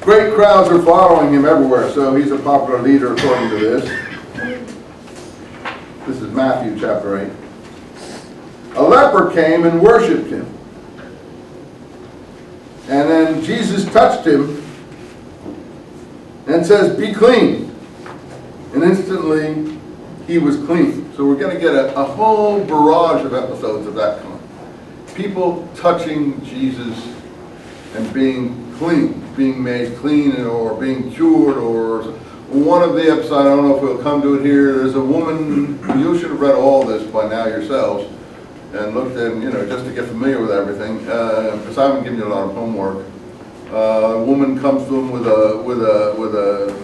Great crowds are following him everywhere, so he's a popular leader according to this. This is Matthew chapter 8. A leper came and worshipped him. And then Jesus touched him and says, "Be clean." And instantly he was clean. So we're going to get a whole barrage of episodes of that kind. People touching Jesus and being clean, being made clean or being cured, or one of the episodes, I don't know if we'll come to it here, there's a woman, you should have read all this by now yourselves, and looked in, just to get familiar with everything, because I haven't given you a lot of homework. A woman comes to him with a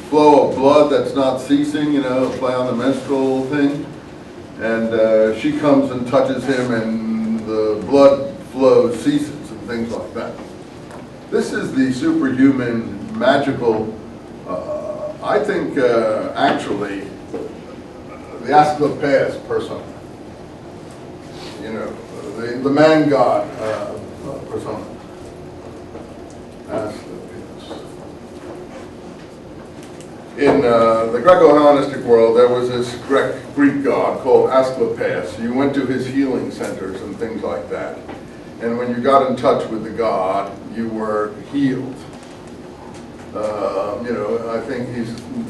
flow of blood that's not ceasing, play on the menstrual thing, and she comes and touches him, and the blood flow ceases and things like that. This is the superhuman, magical, I think actually, the Asclepius persona. The man God persona. Asclepius. In the Greco-Hellenistic world, there was this Greek god called Asclepius. You went to his healing centers and things like that. And when you got in touch with the god, you were healed. I think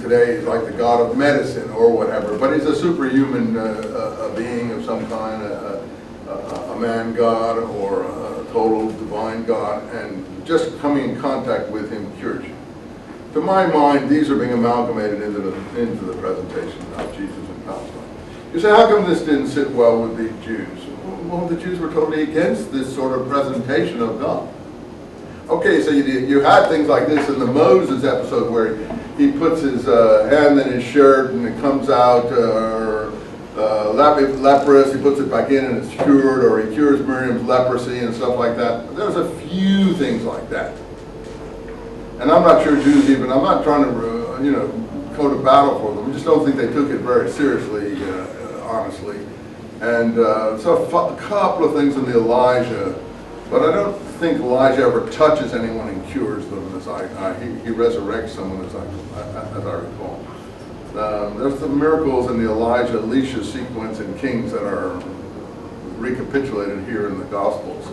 today he's like the god of medicine or whatever, but he's a superhuman a being of some kind, a man god or a total divine god, and just coming in contact with him cures you. To my mind, these are being amalgamated into the presentation of Jesus in Palestine. You say, how come this didn't sit well with the Jews? Well, the Jews were totally against this sort of presentation of God. Okay, so you had things like this in the Moses episode where he puts his hand in his shirt and it comes out leprous, he puts it back in and it's cured, or he cures Miriam's leprosy and stuff like that. There's a few things like that. And I'm not sure Jews I'm not trying to, go to battle for them. I just don't think they took it very seriously, honestly. And so a couple of things in the Elijah, but I don't think Elijah ever touches anyone and cures them. He resurrects someone, as I recall. There's some miracles in the Elijah-Elisha sequence in Kings that are recapitulated here in the Gospels.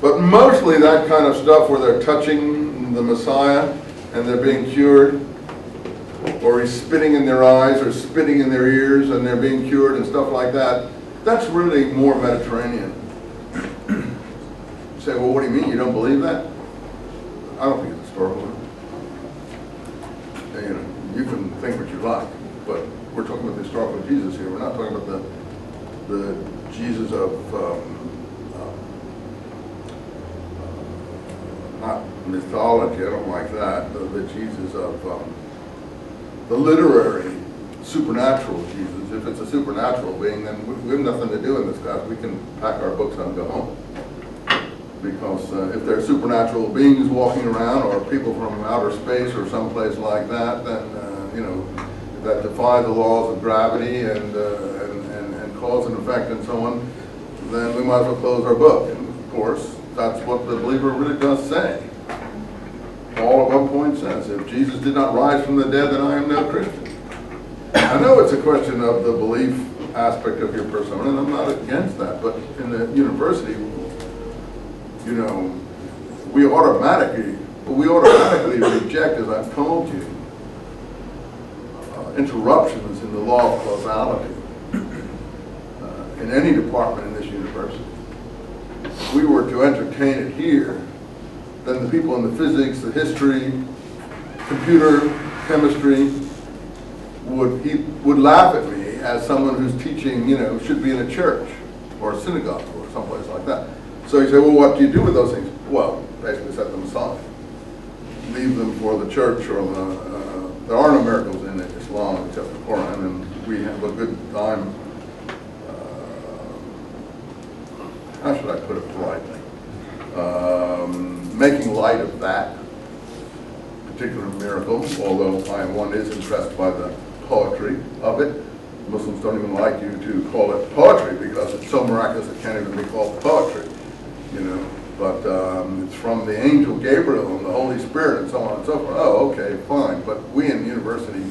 But mostly that kind of stuff where they're touching the Messiah and they're being cured, or he's spitting in their eyes or spitting in their ears and they're being cured and stuff like that. That's really more Mediterranean. You say, well, what do you mean? You don't believe that? I don't think it's historical. You can think what you like, but we're talking about the historical Jesus here. We're not talking about the Jesus of not mythology. I don't like that. The Jesus of the literary, supernatural Jesus. If it's a supernatural being, then we have nothing to do in this class. We can pack our books and go home. Because if there are supernatural beings walking around, or people from outer space or someplace like that, then that defy the laws of gravity and cause and effect and so on, then we might as well close our book. And of course, that's what the believer really does say. Paul at one point says, if Jesus did not rise from the dead, then I am no Christian. I know it's a question of the belief aspect of your persona, and I'm not against that, but in the university, we automatically reject, as I've told you, interruptions in the law of causality in any department in this university. If we were to entertain it here, then the people in the physics, the history, computer, chemistry would laugh at me as someone who's teaching, should be in a church or a synagogue or someplace like that. So you say, well, what do you do with those things? Well, basically set them aside. Leave them for the church, or there are no miracles in Islam except the Quran, and we have a good time, how should I put it politely, making light of that particular miracle, although one is impressed by the poetry of it. Muslims don't even like you to call it poetry because it's so miraculous it can't even be called poetry. But it's from the angel Gabriel, and the whole Holy Spirit and so on and so forth. Oh, okay, fine. But we in the university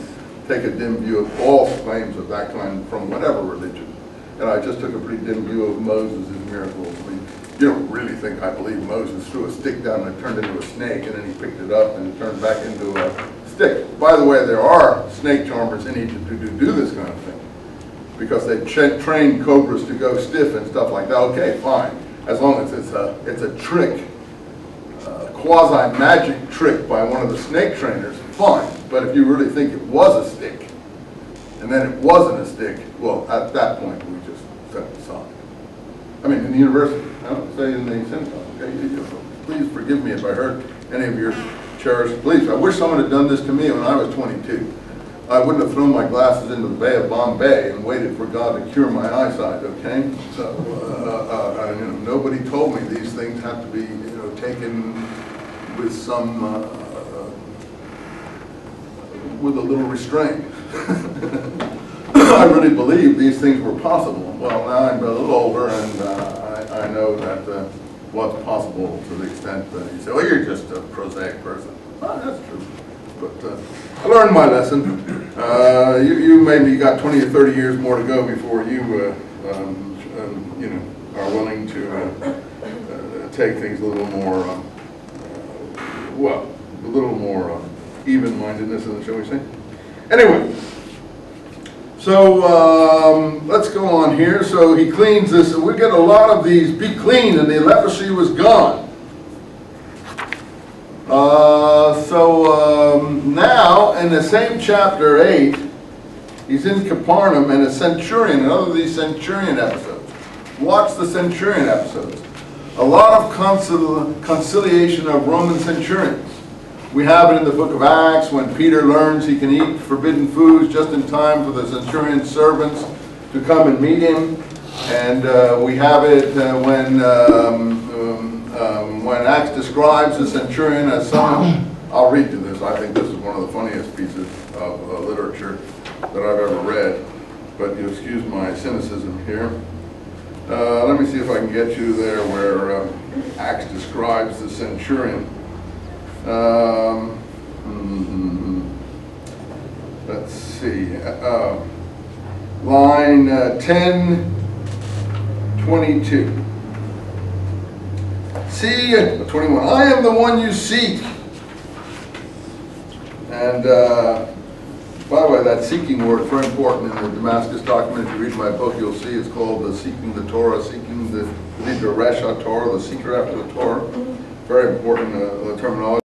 take a dim view of all claims of that kind from whatever religion. And I just took a pretty dim view of Moses' miracles. I mean, you don't really think I believe Moses threw a stick down and it turned into a snake, and then he picked it up and it turned back into a stick. By the way, there are snake charmers in Egypt who do this kind of thing, because they train cobras to go stiff and stuff like that. Okay, fine, as long as it's a trick, quasi-magic trick by one of the snake trainers, fine. But if you really think it was a stick, and then it wasn't a stick, well, at that point we just set it aside. I mean, in the university, I don't say in the synagogue, okay? Please forgive me if I hurt any of your cherished beliefs. I wish someone had done this to me when I was 22. I wouldn't have thrown my glasses into the Bay of Bombay and waited for God to cure my eyesight, okay? So, you know, nobody told me these things have to be, you know, taken with some, with a little restraint. I really believe these things were possible. Well, now I'm a little older, and I know that what's possible to the extent that you say, well, you're just a prosaic person. Well, that's true. But I learned my lesson. You maybe got 20 or 30 years more to go before you, you know, are willing to take things a little more, well, a little more even-mindedness, shall we say? Anyway. So let's go on here. So he cleans this. We get a lot of these, be clean, and the leprosy was gone. Now, in the same chapter 8, he's in Capernaum, and a centurion, another of these centurion episodes. Watch the centurion episodes. A lot of conciliation of Roman centurions. We have it in the book of Acts when Peter learns he can eat forbidden foods just in time for the centurion's servants to come and meet him. And we have it when Acts describes the centurion as someone, I'll read you this, I think this is one of the funniest pieces of literature that I've ever read, but you excuse my cynicism here. Let me see if I can get you there where Acts describes the centurion. Let's see, line 10:22. See, 21, I am the one you seek. And by the way, that seeking word is very important in the Damascus document. If you read my book, you'll see it's called the seeking the Torah, seeking the Resh HaTorah, the seeker after the Torah. Very important terminology.